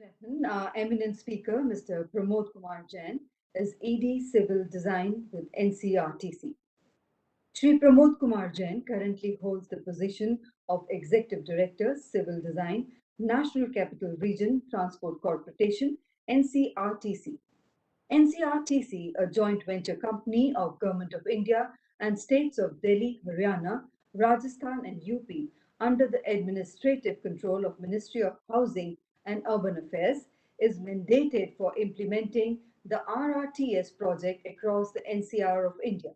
gentlemen, our eminent speaker, Mr. Pramod Kumar Jain, is ED Civil Design with NCRTC. Shri Pramod Kumar Jain currently holds the position of Executive Director, Civil Design, National Capital Region Transport Corporation, NCRTC. NCRTC, a joint venture company of Government of India and states of Delhi, Haryana, Rajasthan and UP under the administrative control of Ministry of Housing and Urban Affairs, is mandated for implementing the RRTS project across the NCR of India.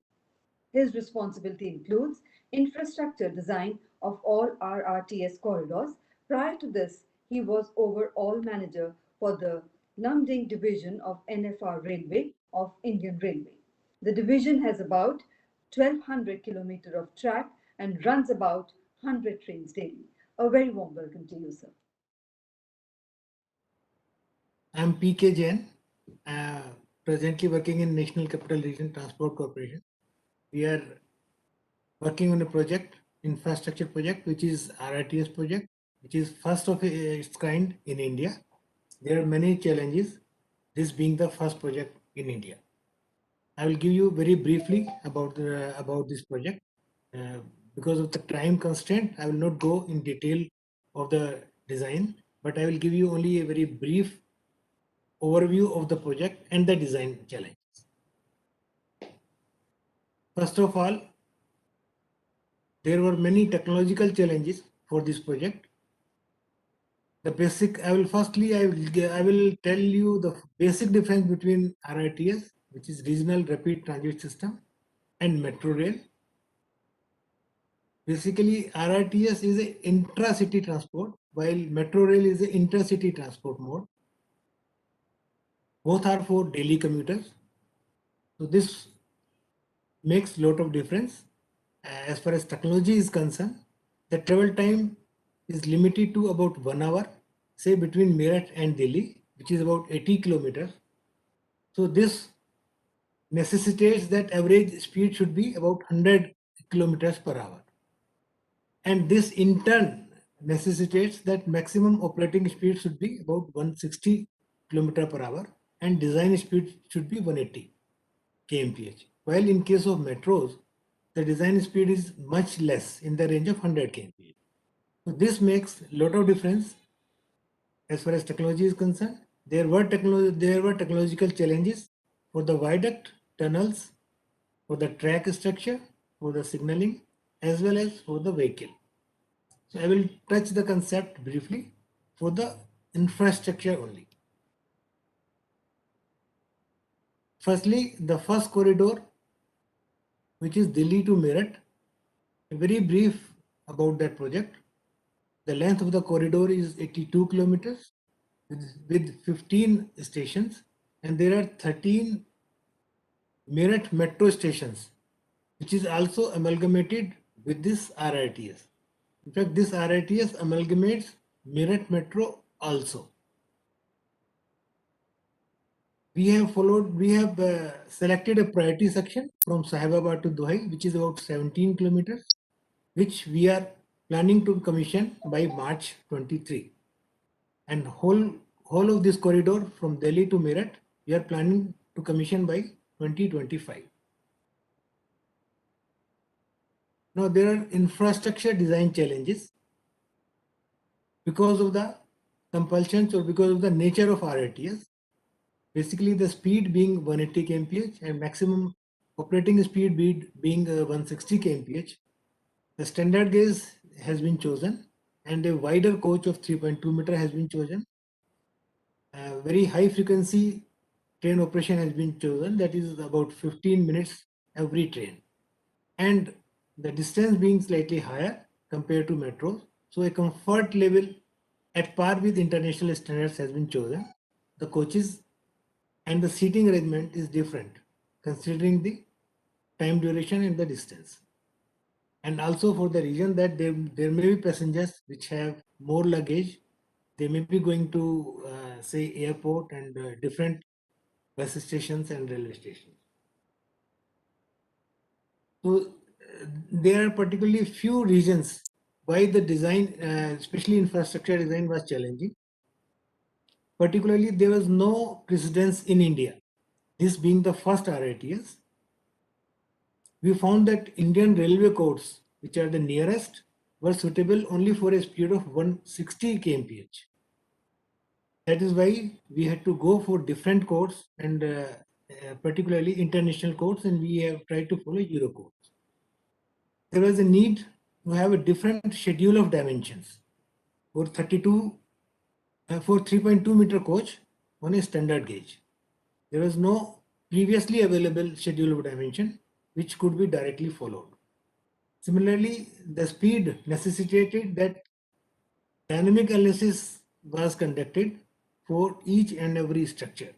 His responsibility includes infrastructure design of all RRTS corridors. Prior to this, he was overall manager for the Namding division of NFR Railway of Indian Railway. The division has about 1200 kilometers of track and runs about 100 trains daily. A very warm welcome to you, sir. I'm PK Jain, uh, presently working in National Capital Region Transport Corporation. We are working on a project, infrastructure project, which is RITS project, which is first of its kind in India. There are many challenges, this being the first project in India. I will give you very briefly about this project. Uh, because of the time constraint, I will not go in detail of the design, but I will give you only a very brief overview of the project and the design challenges. First of all, there were many technological challenges for this project. The basic, I will tell you the basic difference between RITS, which is Regional Rapid Transit System, and Metro Rail. Basically, RITS is an intra-city transport, while Metro Rail is an intercity transport mode. Both are for daily commuters. So this makes lot of difference. As far as technology is concerned, the travel time is limited to about 1 hour, say between Meerut and Delhi, which is about 80 kilometers. So this necessitates that average speed should be about 100 kilometers per hour. And this in turn necessitates that maximum operating speed should be about 160 kilometers per hour and design speed should be 180 kmph. While in case of metros, the design speed is much less in the range of 100 kmph. So this makes a lot of difference as far as technology is concerned. There were technological challenges for the viaduct, tunnels, for the track structure, for the signaling, as well as for the vehicle. So I will touch the concept briefly for the infrastructure only. Firstly, the first corridor, which is Delhi to Meerut. A very brief about that project. The length of the corridor is 82 kilometers with 15 stations, and there are 13 Meerut metro stations, which is also amalgamated with this RITS. In fact, this RITS amalgamates Meerut metro also. We have selected a priority section from Sahababad to Duhai, which is about 17 kilometers, which we are planning to commission by March 23. And whole of this corridor from Delhi to Meerut, we are planning to commission by 2025. Now there are infrastructure design challenges because of the compulsions or because of the nature of RITS. Basically, the speed being 180 kmph and maximum operating speed being 160 kmph. The standard gauge has been chosen and a wider coach of 3.2 meter has been chosen. Very high frequency train operation has been chosen, that is about 15 minutes every train. And the distance being slightly higher compared to metros. So a comfort level at par with international standards has been chosen. The coaches and the seating arrangement is different considering the time duration and the distance. And also for the reason that there may be passengers which have more luggage, they may be going to say airport and different bus stations and railway stations. So there are particularly few reasons why the design, especially infrastructure design, was challenging. Particularly, there was no precedence in India. This being the first RITS, we found that Indian railway codes, which are the nearest, were suitable only for a speed of 160 kmph. That is why we had to go for different codes and particularly international codes, and we have tried to follow Euro codes. There was a need to have a different schedule of dimensions for 3.2 meter coach on a standard gauge. There was no previously available schedule of dimension which could be directly followed. Similarly, the speed necessitated that dynamic analysis was conducted for each and every structure.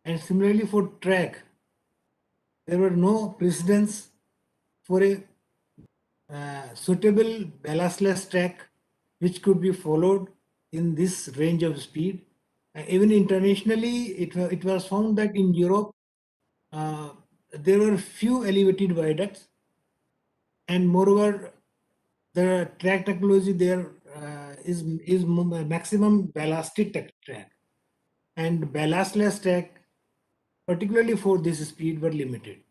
And similarly for track, there were no precedents for a suitable ballastless track which could be followed in this range of speed. Even internationally, it was found that in Europe, there were few elevated viaducts, and moreover, the track technology there is maximum ballasted track, and ballastless track, particularly for this speed, were limited.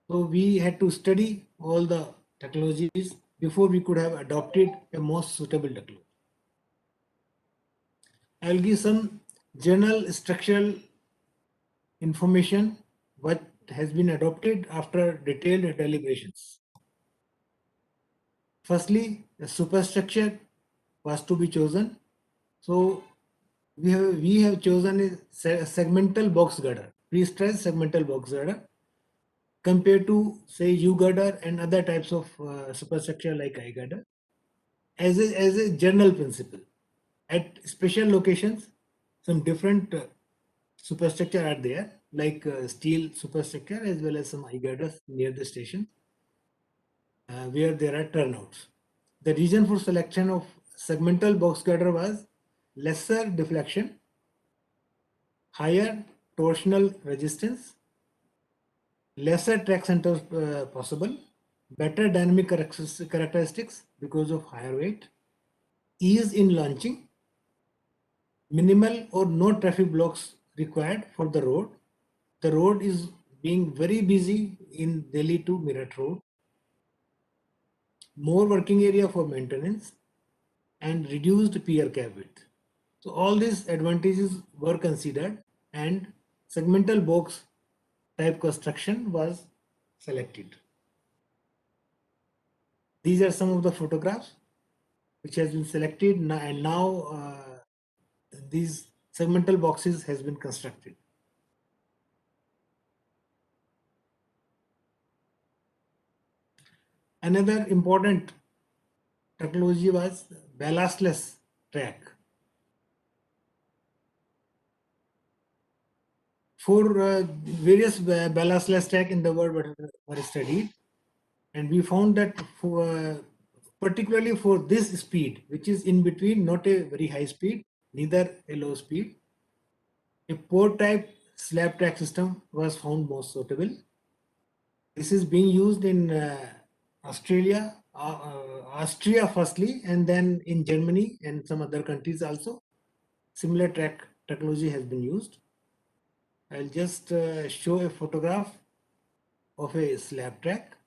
So we had to study all the technologies before we could have adopted a most suitable technology. I'll give some general structural information what has been adopted after detailed deliberations. Firstly, the superstructure was to be chosen. So we have chosen a segmental box girder, pre-stressed segmental box girder, compared to say U girder and other types of superstructure like I girder, as a general principle. At special locations, some different superstructure are there, like steel superstructure as well as some I girders near the station, where there are turnouts. The reason for selection of segmental box girder was lesser deflection, higher torsional resistance, lesser track centers possible, better dynamic characteristics because of higher weight, ease in launching, minimal or no traffic blocks required for the road. The road is being very busy in Delhi to Meerut road, more working area for maintenance, and reduced pier cab width. So all these advantages were considered, and segmental box type construction was selected. These are some of the photographs which has been selected, and now these segmental boxes has been constructed. Another important technology was ballastless track. For various ballastless track in the world were studied, and we found that for particularly for this speed, which is in between, not a very high speed, neither a low speed, a port type slab track system was found most suitable. This is being used in Australia, Austria firstly, and then in Germany and some other countries also. Similar track technology has been used. I'll just show a photograph of a slab track.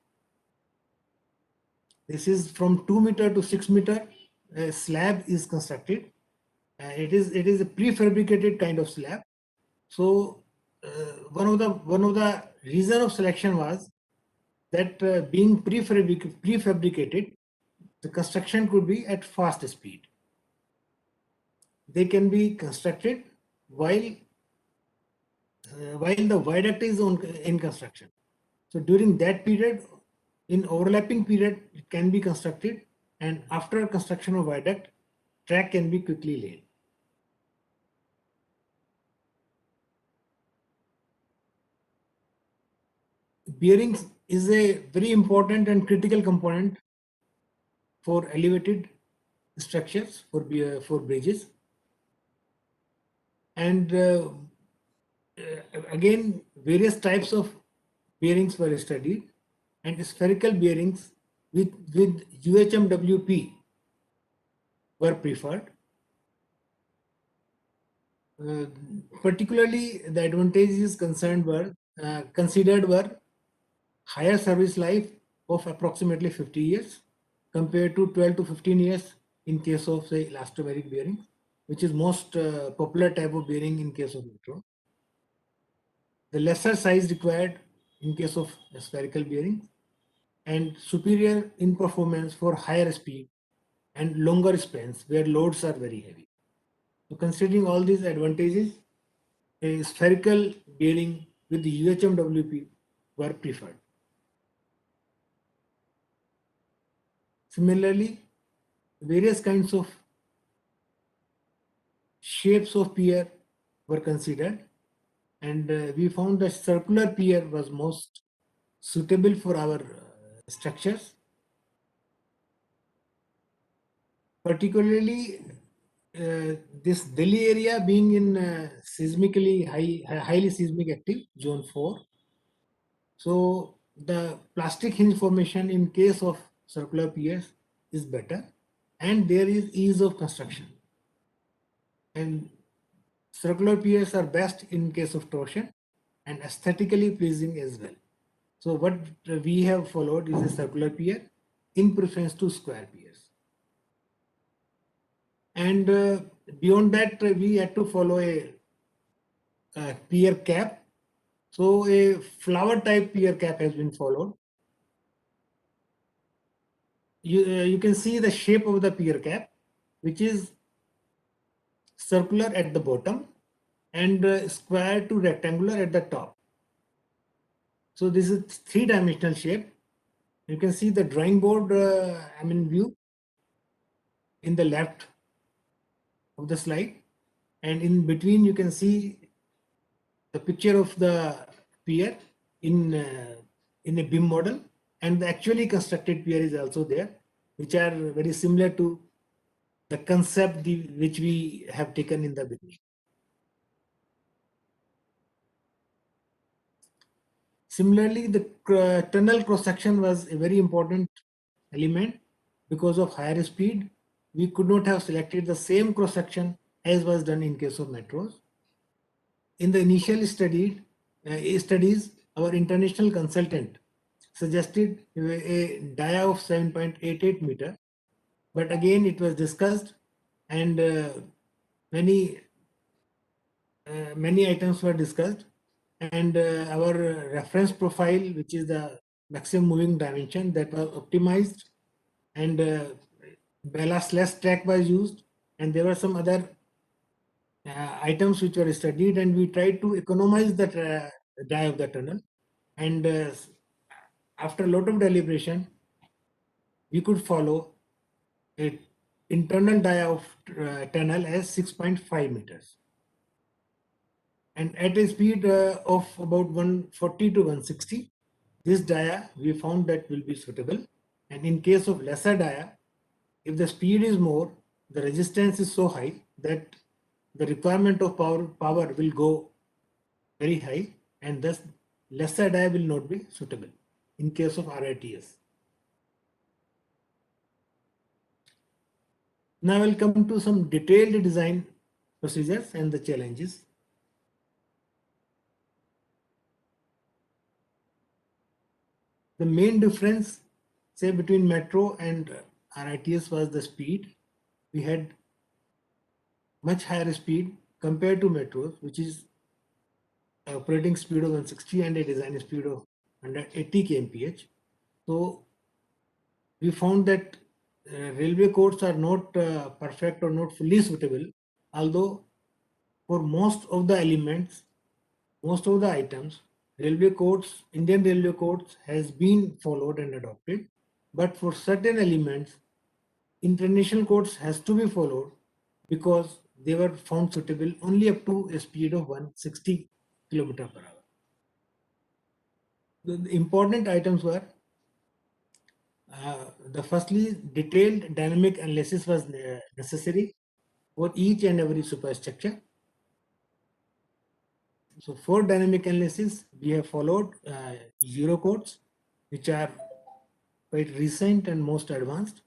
This is from 2 meter to 6 meter. A slab is constructed. It is a prefabricated kind of slab. So one of the reason of selection was that being prefabricated, the construction could be at fast speed. They can be constructed while the viaduct is in construction. So during that period, in overlapping period, it can be constructed, and after construction of viaduct, track can be quickly laid. Bearings is a very important and critical component for elevated structures, for bridges, and again various types of bearings were studied, and spherical bearings with UHMWP were preferred. particularly the advantages considered were higher service life of approximately 50 years compared to 12 to 15 years in case of say elastomeric bearing, which is most popular type of bearing in case of metro. The lesser size required in case of spherical bearing, and superior in performance for higher speed and longer spans where loads are very heavy. So considering all these advantages, a spherical bearing with the UHMWP were preferred. Similarly, various kinds of shapes of pier were considered, and we found that circular pier was most suitable for our structures, particularly this Delhi area being in highly seismic active zone 4. So the plastic hinge formation in case of circular piers is better, and there is ease of construction. And circular piers are best in case of torsion and aesthetically pleasing as well. So what we have followed is a circular pier in preference to square piers. And beyond that, we had to follow a pier cap. So a flower type pier cap has been followed. You can see the shape of the pier cap, which is circular at the bottom and square to rectangular at the top. So this is three-dimensional shape. You can see the drawing board view in the left of the slide, and in between you can see the picture of the pier in a BIM model, and the actually constructed pier is also there, which are very similar to the concept which we have taken in the beginning. Similarly, the tunnel cross-section was a very important element. Because of higher speed, we could not have selected the same cross-section as was done in case of metros. In the initial studies, our international consultant suggested a dia of 7.88 meter, but again it was discussed, and many items were discussed, and our reference profile, which is the maximum moving dimension, that was optimized, and ballast-less track was used, and there were some other items which were studied, and we tried to economize the die of the tunnel, and after a lot of deliberation, we could follow a internal dia of tunnel as 6.5 meters. And at a speed of about 140 to 160, this dia we found that will be suitable. And in case of lesser dia, if the speed is more, the resistance is so high that the requirement of power will go very high, and thus lesser dia will not be suitable in case of RITS. Now I will come to some detailed design procedures and the challenges. The main difference, say, between metro and RITS was the speed. We had much higher speed compared to metros, which is operating speed of 160 and a design speed of 180 kmph. So we found that railway codes are not perfect or not fully suitable, although for most of the elements, most of the items, Indian railway codes has been followed and adopted, but for certain elements, international codes has to be followed because they were found suitable only up to a speed of 160 km per hour. The important items were the firstly, detailed dynamic analysis was necessary for each and every superstructure. So for dynamic analysis, we have followed Zero codes, which are quite recent and most advanced,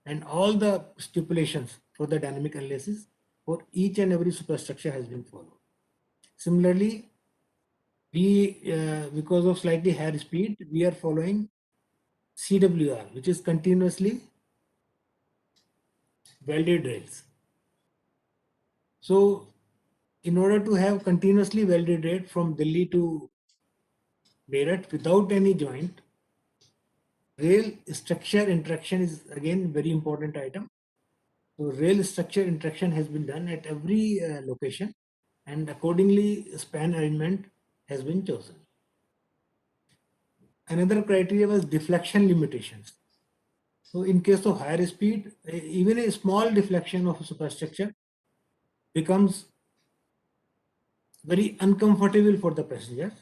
and all the stipulations for the dynamic analysis for each and every superstructure has been followed. Similarly, we because of slightly higher speed, we are following CWR, which is continuously welded rails. So in order to have continuously welded rail from Delhi to Meerut without any joint, rail structure interaction is again very important item. So rail structure interaction has been done at every location, and accordingly span arrangement has been chosen. Another criteria was deflection limitations. So in case of higher speed, even a small deflection of a superstructure becomes very uncomfortable for the passengers.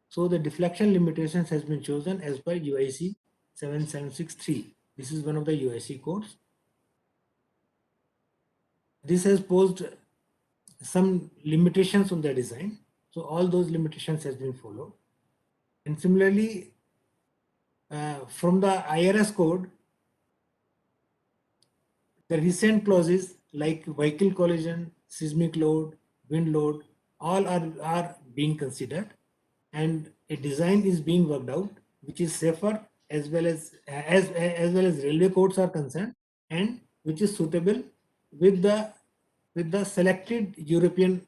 So the deflection limitations has been chosen as per UIC 7763. This is one of the UIC codes. This has posed some limitations on the design. So all those limitations has been followed. And similarly, from the IRS code, the recent clauses like vehicle collision, seismic load, wind load, all are being considered, and a design is being worked out which is safer as well as railway codes are concerned, and which is suitable with the selected European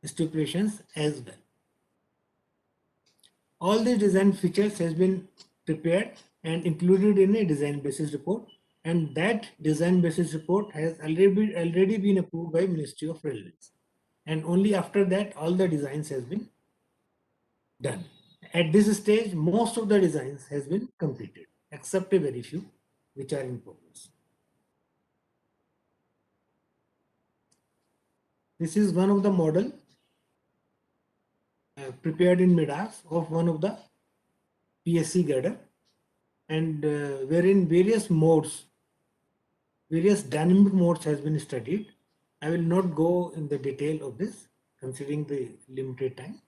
stipulations as well. All these design features has been prepared and included in a design basis report, and that design basis report has already been approved by Ministry of Railways, and only after that all the designs has been done. At this stage, most of the designs has been completed, except a very few which are in progress. This is one of the model prepared in Midas of one of the PSC girder, and wherein various modes, various dynamic modes has been studied. I will not go in the detail of this considering the limited time.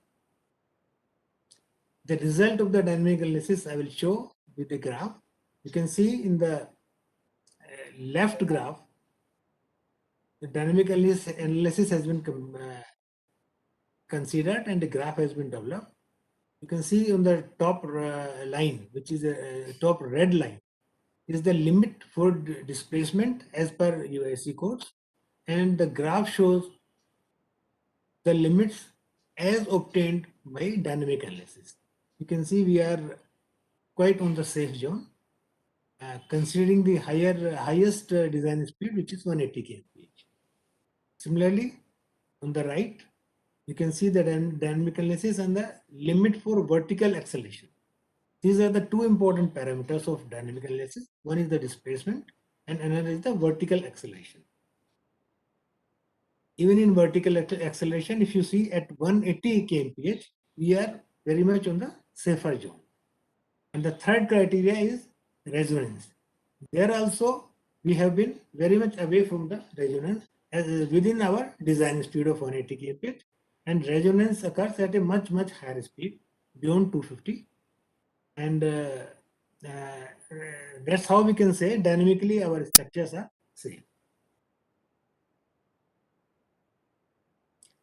The result of the dynamic analysis I will show with the graph. You can see in the left graph, the dynamic analysis has been considered and the graph has been developed. You can see on the top line, which is a top red line, is the limit for displacement as per UIC codes, and the graph shows the limits as obtained by dynamic analysis. You can see we are quite on the safe zone, considering the highest design speed, which is 180 kmph. Similarly, on the right, you can see the dynamic analysis and the limit for vertical acceleration. These are the two important parameters of dynamic analysis. One is the displacement and another is the vertical acceleration. Even in vertical acceleration, if you see at 180 kmph, we are very much on the safer zone. And the third criteria is resonance. There also, we have been very much away from the resonance as within our design speed of 180 kmph, and resonance occurs at a much higher speed beyond 250, and that's how we can say dynamically our structures are safe.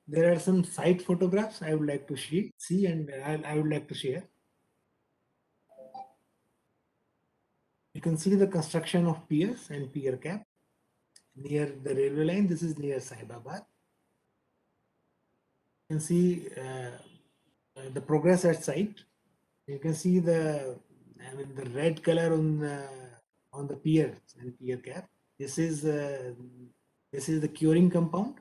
There are some site photographs I would like to see and I would like to share. You can see the construction of piers and pier cap near the railway line. This is near Saibabad. You can see the progress at site. You can see the red color on the piers and pier cap. This is the curing compound.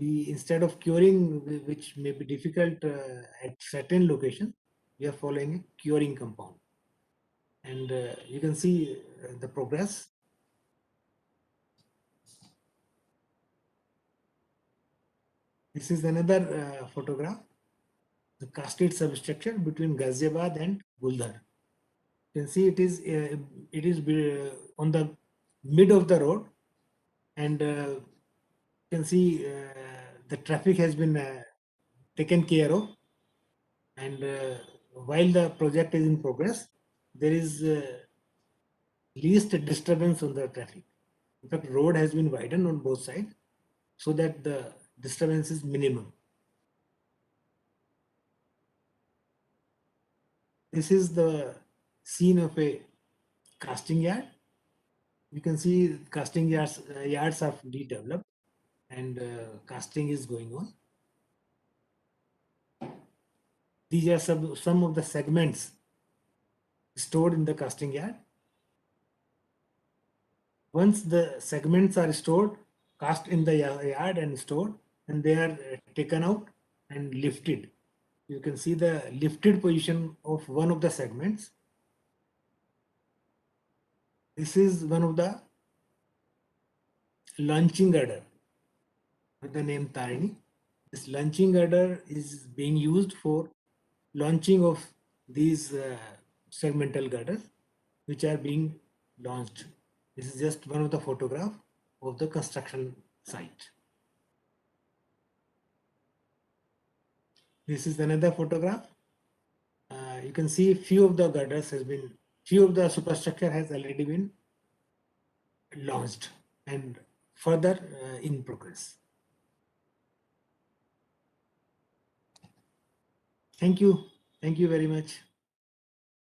Instead of curing, which may be difficult at certain locations, we are following a curing compound. And you can see the progress. This is another photograph, the cascade substructure between Ghaziabad and Guldar. You can see it is on the mid of the road, and you can see the traffic has been taken care of, and while the project is in progress, there is least disturbance on the traffic. In fact, road has been widened on both sides, so that the disturbance is minimum. This is the scene of a casting yard. You can see casting yards are developed, and casting is going on. These are some of the segments stored in the casting yard. Once the segments are stored, cast in the yard and stored, and they are taken out and lifted. You can see the lifted position of one of the segments. This is one of the launching girder with the name Tarini. This launching girder is being used for launching of these segmental girders, which are being launched. This is just one of the photograph of the construction site. This is another photograph. You can see few of the superstructure has already been launched and further in progress. Thank you very much.